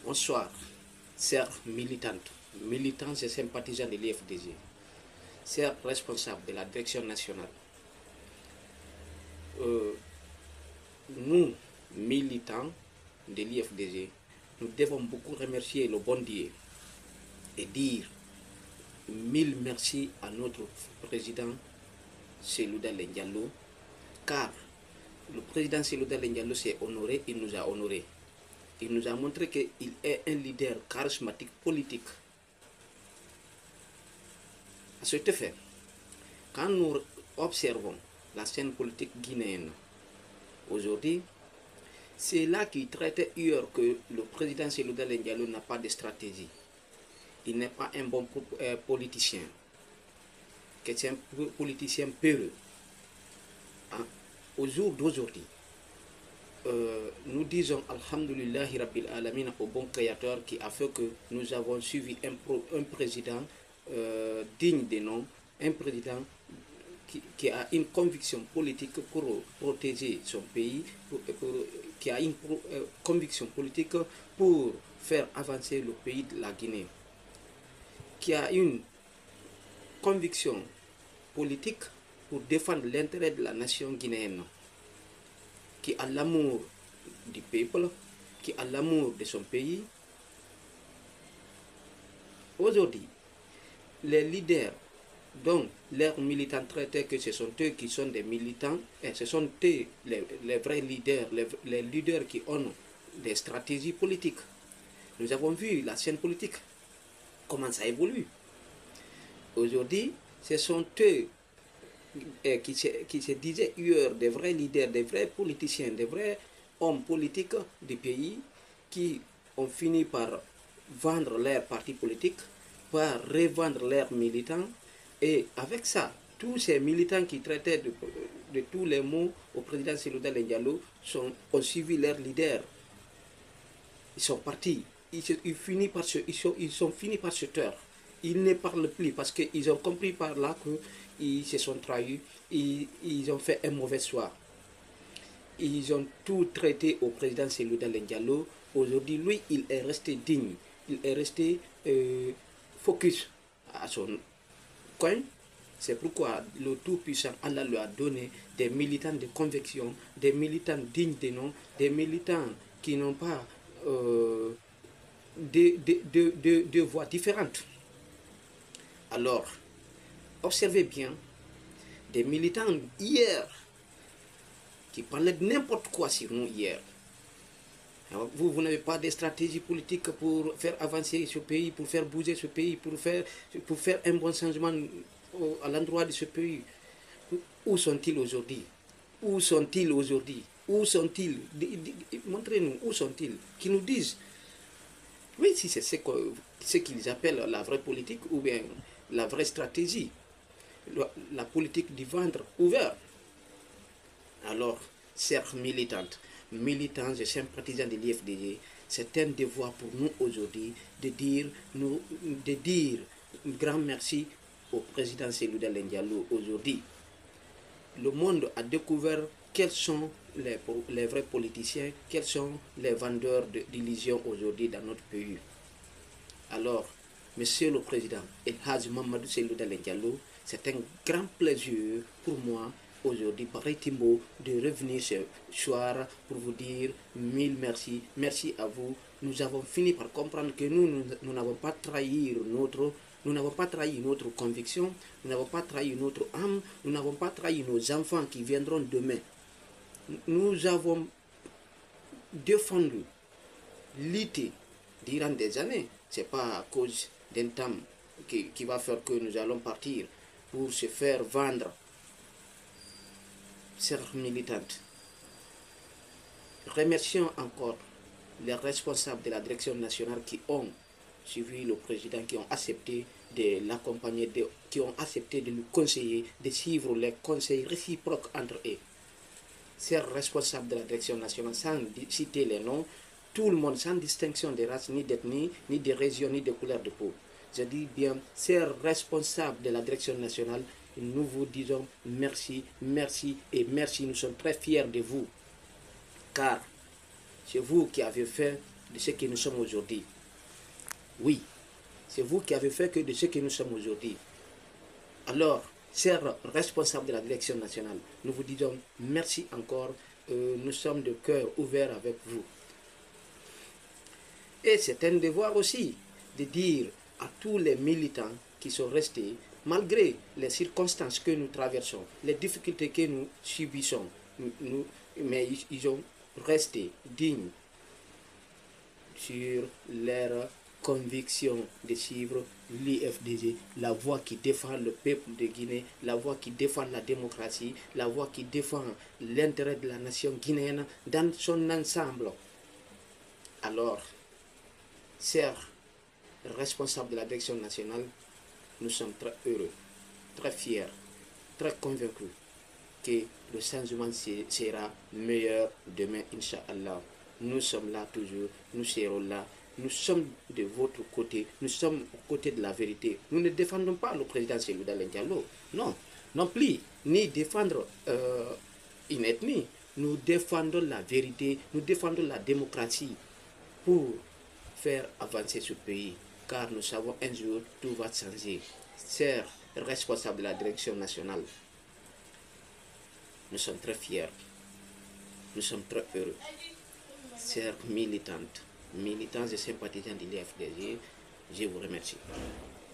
Bonsoir, chers militantes, militants et sympathisants de l'IFDG, chers responsables de la direction nationale. Nous, militants de l'IFDG, nous devons beaucoup remercier le bon Dieu et dire mille merci à notre président Selouda Diallo, car le président Selouda Diallo s'est honoré, il nous a honorés. Il nous a montré qu'il est un leader charismatique politique. À cet effet, quand nous observons la scène politique guinéenne aujourd'hui, c'est là qu'il traitait hier que le président Selouda Diallo n'a pas de stratégie. Il n'est pas un bon politicien, que c'est un politicien peureux. Au jour d'aujourd'hui, nous disons Alhamdulillahi Rabbil Alamin au bon créateur qui a fait que nous avons suivi un président digne de nom, un président qui a une conviction politique pour protéger son pays, qui a une conviction politique pour faire avancer le pays de la Guinée, qui a une conviction politique pour défendre l'intérêt de la nation guinéenne, qui a l'amour du peuple, qui a l'amour de son pays. Aujourd'hui, les leaders dont leurs militants traitaient que ce sont eux qui sont des militants, et ce sont eux les vrais leaders, les leaders qui ont des stratégies politiques. Nous avons vu la scène politique, comment ça évolue. Aujourd'hui, ce sont eux qui se disaient hier des vrais leaders, des vrais politiciens, des vrais hommes politiques du pays qui ont fini par vendre leurs partis politiques, par revendre leurs militants. Et avec ça, tous ces militants qui traitaient de tous les mots au président Selouda Diallo ont suivi leurs leaders. Ils sont partis. Ils sont finis par se taire. Ils ne parlent plus parce qu'ils ont compris par là qu'ils se sont trahis. Ils ont fait un mauvais choix. Ils ont tout traité au président Selouda Diallo. Aujourd'hui, lui, il est resté digne. Il est resté focus à son coin. C'est pourquoi le Tout-Puissant Allah lui a donné des militants de conviction, des militants dignes de nom, des militants qui n'ont pas deux voix différentes. Alors, observez bien, des militants hier qui parlaient de n'importe quoi sur nous hier. Alors, vous n'avez pas de stratégie politique pour faire avancer ce pays, pour faire bouger ce pays, pour faire un bon changement à l'endroit de ce pays. Où sont-ils aujourd'hui? Où sont-ils aujourd'hui? Où sont-ils? Montrez-nous, où sont-ils? Qui nous disent. Oui, si c'est ce qu'ils appellent la vraie politique ou bien la vraie stratégie. La politique du ventre ouvert. Alors, chers militantes, militants et sympathisants de l'IFDG, c'est un devoir pour nous aujourd'hui de dire un grand merci au président Selouda Diallo aujourd'hui. Le monde a découvert quels sont les vrais politiciens, quels sont les vendeurs d'illusions aujourd'hui dans notre pays. Alors, Monsieur le Président El Hadj Mamadou Selouda Diallo, c'est un grand plaisir pour moi aujourd'hui, pareil Timbo, de revenir ce soir pour vous dire mille merci. Merci à vous. Nous avons fini par comprendre que nous n'avons pas trahi notre conviction, nous n'avons pas trahi notre âme, nous n'avons pas trahi nos enfants qui viendront demain. Nous avons défendu l'idée durant des années. Ce n'est pas à cause d'un temps qui va faire que nous allons partir pour se faire vendre. Chers militantes, remercions encore les responsables de la direction nationale qui ont suivi le président, qui ont accepté de l'accompagner, qui ont accepté de nous conseiller, de suivre les conseils réciproques entre eux. Chers responsables de la direction nationale, sans citer les noms, tout le monde, sans distinction de race, ni d'ethnie, ni de région, ni de couleur de peau. Je dis bien, chers responsables de la direction nationale, nous vous disons merci, merci et merci. Nous sommes très fiers de vous, car c'est vous qui avez fait de ce que nous sommes aujourd'hui. Oui, c'est vous qui avez fait que de ce que nous sommes aujourd'hui. Alors, chers responsables de la direction nationale, nous vous disons merci encore. Nous sommes de cœur ouvert avec vous. Et c'est un devoir aussi de dire à tous les militants qui sont restés, malgré les circonstances que nous traversons, les difficultés que nous subissons, mais ils ont resté dignes sur leur conviction de suivre l'IFDG, la voix qui défend le peuple de Guinée, la voix qui défend la démocratie, la voix qui défend l'intérêt de la nation guinéenne dans son ensemble. Alors, chers responsables de la direction nationale, nous sommes très heureux, très fiers, très convaincus que le changement sera meilleur demain, Inch'Allah. Nous sommes là toujours, nous serons là, nous sommes de votre côté, nous sommes aux côtés de la vérité. Nous ne défendons pas le président Cellou Dalein Diallo, non, non plus, ni défendre une ethnie. Nous défendons la vérité, nous défendons la démocratie pour faire avancer ce pays, car nous savons un jour tout va changer. Chers responsables de la direction nationale, nous sommes très fiers, nous sommes très heureux. Chers militantes, militants et sympathisants de l'IFDG, je vous remercie.